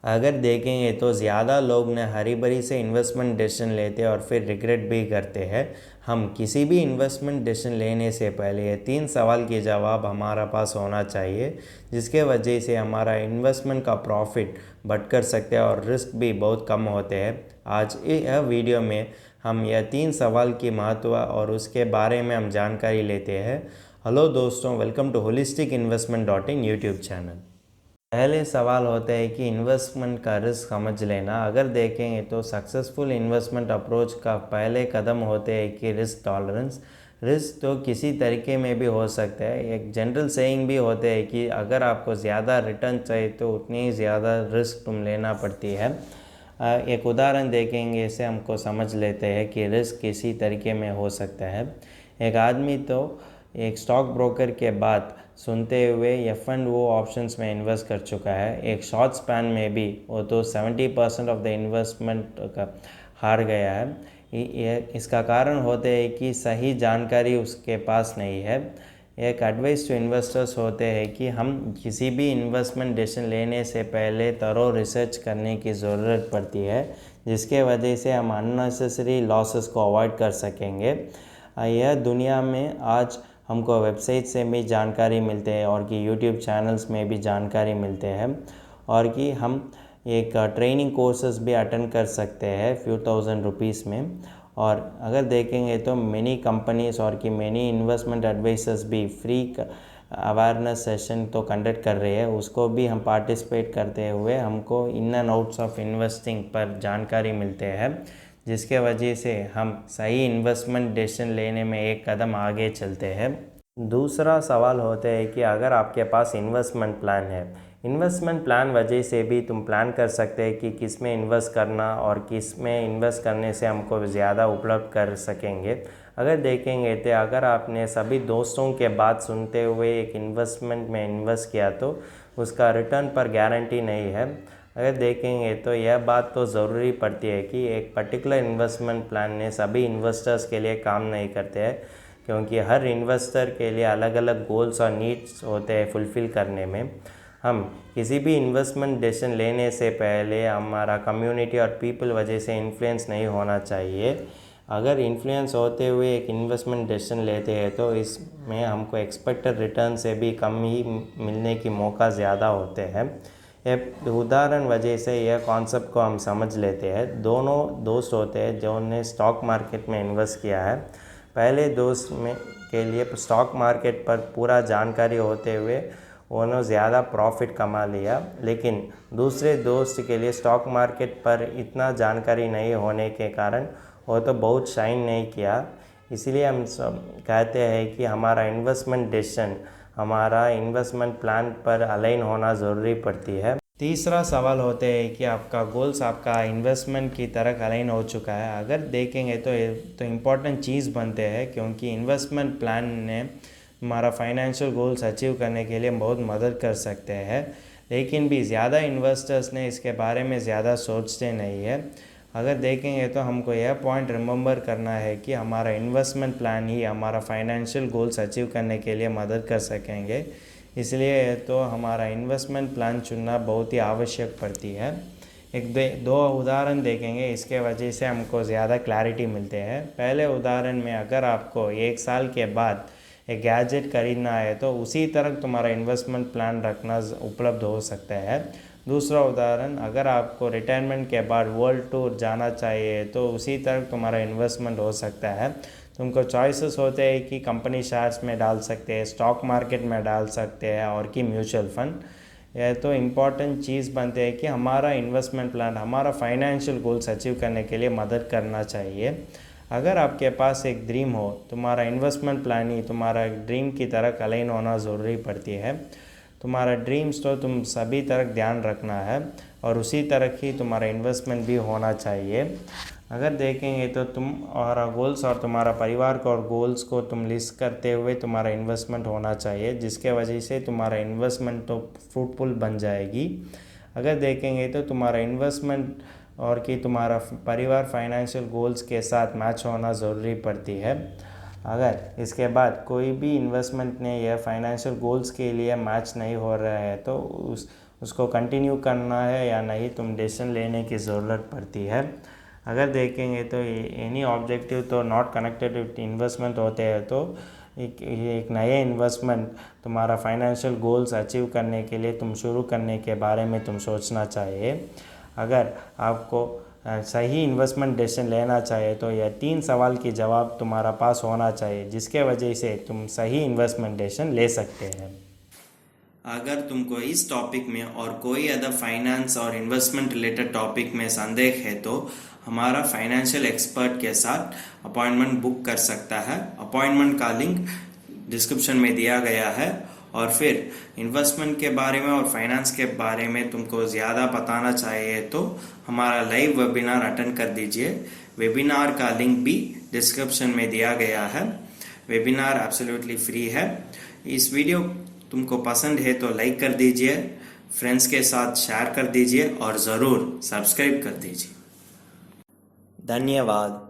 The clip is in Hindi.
अगर देखेंगे तो ज़्यादा लोग ने हरी भरी से इन्वेस्टमेंट डिसीजन लेते हैं और फिर रिग्रेट भी करते हैं। हम किसी भी इन्वेस्टमेंट डिसीजन लेने से पहले ये 3 सवाल के जवाब हमारा पास होना चाहिए, जिसके वजह से हमारा इन्वेस्टमेंट का प्रॉफिट बढ़ कर सकते हैं और रिस्क भी बहुत कम होते हैं। आज यह वीडियो में हम यह 3 सवाल की महत्व और उसके बारे में हम जानकारी लेते हैं। हेलो दोस्तों, welcome to holistic investment dot in YouTube channel. पहले सवाल होता है कि इन्वेस्टमेंट का रिस्क समझ लेना। अगर देखेंगे तो सक्सेसफुल इन्वेस्टमेंट अप्रोच का पहले कदम होते हैं कि रिस्क टॉलरेंस। रिस्क तो किसी तरीके में भी हो सकता है। एक जनरल सेइंग भी होते हैं कि अगर आपको ज़्यादा रिटर्न चाहिए तो उतनी ही ज़्यादा रिस्क तुम लेना पड़ती है। एक उदाहरण देखेंगे, इसे हमको समझ लेते हैं कि रिस्क किसी तरीके में हो सकता है। एक आदमी तो एक स्टॉक ब्रोकर के बात सुनते हुए यह फंड वो ऑप्शंस में इन्वेस्ट कर चुका है। एक शॉर्ट स्पैन में भी वो तो 70% ऑफ द इन्वेस्टमेंट का हार गया है। इसका कारण होते है कि सही जानकारी उसके पास नहीं है। एक एडवाइस टू इन्वेस्टर्स होते हैं कि हम किसी भी इन्वेस्टमेंट डिसीजन लेने से पहले तरो रिसर्च करने की ज़रूरत पड़ती है, जिसके वजह से हम अननेसेसरी लॉसेस को अवॉइड कर सकेंगे। यह दुनिया में आज हमको वेबसाइट से भी जानकारी मिलते हैं और कि यूट्यूब चैनल्स में भी जानकारी मिलते हैं और कि हम एक ट्रेनिंग कोर्सेज भी अटेंड कर सकते हैं फ्यू थाउजेंड रुपीज़ में। और अगर देखेंगे तो मेनी कंपनीज और कि मेनी इन्वेस्टमेंट एडवाइजर्स भी फ्री अवेयरनेस सेशन तो कंडक्ट कर रहे हैं, उसको भी हम पार्टिसिपेट करते हुए हमको in and outs of investing पर जानकारी मिलते हैं, जिसके वजह से हम सही इन्वेस्टमेंट डिसीजन लेने में एक कदम आगे चलते हैं। दूसरा सवाल होता है कि अगर आपके पास इन्वेस्टमेंट प्लान है, इन्वेस्टमेंट प्लान वजह से भी तुम प्लान कर सकते हैं कि किस में इन्वेस्ट करना और किस में इन्वेस्ट करने से हमको ज़्यादा उपलब्ध कर सकेंगे। अगर देखेंगे तो अगर आपने सभी दोस्तों के बात सुनते हुए एक इन्वेस्टमेंट में इन्वेस्ट किया तो उसका रिटर्न पर गारंटी नहीं है। अगर देखेंगे तो यह बात तो ज़रूरी पड़ती है कि एक पर्टिकुलर इन्वेस्टमेंट प्लान ने सभी इन्वेस्टर्स के लिए काम नहीं करते हैं, क्योंकि हर इन्वेस्टर के लिए अलग अलग गोल्स और नीड्स होते हैं फुलफ़िल करने में। हम किसी भी इन्वेस्टमेंट डिसीजन लेने से पहले हमारा कम्युनिटी और पीपल वजह से इन्फ्लुएंस नहीं होना चाहिए। अगर इन्फ्लुएंस होते हुए एक इन्वेस्टमेंट डिसीजन लेते हैं तो इसमें हमको एक्सपेक्टेड रिटर्न से भी कम ही मिलने की मौका ज़्यादा होते हैं। एक उदाहरण वजह से यह कॉन्सेप्ट को हम समझ लेते हैं। दोनों दोस्त होते हैं जो ने स्टॉक मार्केट में इन्वेस्ट किया है। पहले दोस्त में के लिए स्टॉक मार्केट पर पूरा जानकारी होते हुए उन्होंने ज़्यादा प्रॉफिट कमा लिया, लेकिन दूसरे दोस्त के लिए स्टॉक मार्केट पर इतना जानकारी नहीं होने के कारण वो तो बहुत शाइन नहीं किया। इसलिए हम सब कहते हैं कि हमारा इन्वेस्टमेंट डिसीजन हमारा इन्वेस्टमेंट प्लान पर अलाइन होना ज़रूरी पड़ती है। तीसरा सवाल होते हैं कि आपका गोल्स आपका इन्वेस्टमेंट की तरह अलाइन हो चुका है। अगर देखेंगे तो इम्पोर्टेंट चीज़ बनते हैं, क्योंकि इन्वेस्टमेंट प्लान ने हमारा फाइनेंशियल गोल्स अचीव करने के लिए बहुत मदद कर सकते हैं, लेकिन भी ज़्यादा इन्वेस्टर्स ने इसके बारे में ज़्यादा सोचते नहीं है। अगर देखेंगे तो हमको यह पॉइंट रिमेंबर करना है कि हमारा इन्वेस्टमेंट प्लान ही हमारा फाइनेंशियल गोल्स अचीव करने के लिए मदद कर सकेंगे। इसलिए तो हमारा इन्वेस्टमेंट प्लान चुनना बहुत ही आवश्यक पड़ती है। एक दो उदाहरण देखेंगे, इसके वजह से हमको ज़्यादा क्लैरिटी मिलते हैं। पहले उदाहरण में अगर आपको 1 साल के बाद एक गैजेट खरीदना है तो उसी तरह तुम्हारा इन्वेस्टमेंट प्लान रखना उपलब्ध हो सकता है। दूसरा उदाहरण, अगर आपको रिटायरमेंट के बाद वर्ल्ड टूर जाना चाहिए तो उसी तरह तुम्हारा इन्वेस्टमेंट हो सकता है। तुमको चॉइसेस होते हैं कि कंपनी शेयर्स में डाल सकते हैं, स्टॉक मार्केट में डाल सकते हैं और कि म्यूचुअल फंड। यह तो इम्पॉर्टेंट चीज़ बनते हैं कि हमारा इन्वेस्टमेंट प्लान हमारा फाइनेंशियल गोल्स अचीव करने के लिए मदद करना चाहिए। अगर आपके पास एक ड्रीम हो, तुम्हारा इन्वेस्टमेंट प्लान ही तुम्हारा ड्रीम की तरह अलाइन होना ज़रूरी पड़ती है। तुम्हारा ड्रीम्स तो तुम सभी तरह ध्यान रखना है और उसी तरह ही तुम्हारा इन्वेस्टमेंट भी होना चाहिए। अगर देखेंगे तो तुम्हारा गोल्स और तुम्हारा परिवार को और गोल्स को तुम लिस्ट करते हुए तुम्हारा इन्वेस्टमेंट होना चाहिए, जिसके वजह से तुम्हारा इन्वेस्टमेंट तो फ्रूटफुल बन जाएगी। अगर देखेंगे तो तुम्हारा इन्वेस्टमेंट और कि तुम्हारा परिवार फाइनेंशियल गोल्स के साथ मैच होना ज़रूरी पड़ती है। अगर इसके बाद कोई भी इन्वेस्टमेंट ने यह फाइनेंशियल गोल्स के लिए मैच नहीं हो रहा है तो उसको कंटिन्यू करना है या नहीं, तुम डिसीजन लेने की ज़रूरत पड़ती है। अगर देखेंगे तो एनी ऑब्जेक्टिव तो नॉट कनेक्टेड विथ इन्वेस्टमेंट होते हैं, तो एक नए इन्वेस्टमेंट तुम्हारा फाइनेंशियल गोल्स अचीव करने के लिए तुम शुरू करने के बारे में तुम सोचना चाहिए। अगर आपको सही इन्वेस्टमेंट डिसीजन लेना चाहिए तो यह 3 सवाल की जवाब तुम्हारा पास होना चाहिए, जिसके वजह से तुम सही इन्वेस्टमेंट डिसीजन ले सकते हैं। अगर तुमको इस टॉपिक में और कोई अदर फाइनेंस और इन्वेस्टमेंट रिलेटेड टॉपिक में संदेह है तो हमारा फाइनेंशियल एक्सपर्ट के साथ अपॉइंटमेंट बुक कर सकता है। अपॉइंटमेंट का लिंक डिस्क्रिप्शन में दिया गया है। और फिर इन्वेस्टमेंट के बारे में और फाइनेंस के बारे में तुमको ज़्यादा बताना चाहिए तो हमारा लाइव वेबिनार अटेंड कर दीजिए। वेबिनार का लिंक भी डिस्क्रिप्शन में दिया गया है। वेबिनार एब्सोल्युटली फ्री है। इस वीडियो तुमको पसंद है तो लाइक कर दीजिए, फ्रेंड्स के साथ शेयर कर दीजिए और ज़रूर सब्सक्राइब कर दीजिए। धन्यवाद।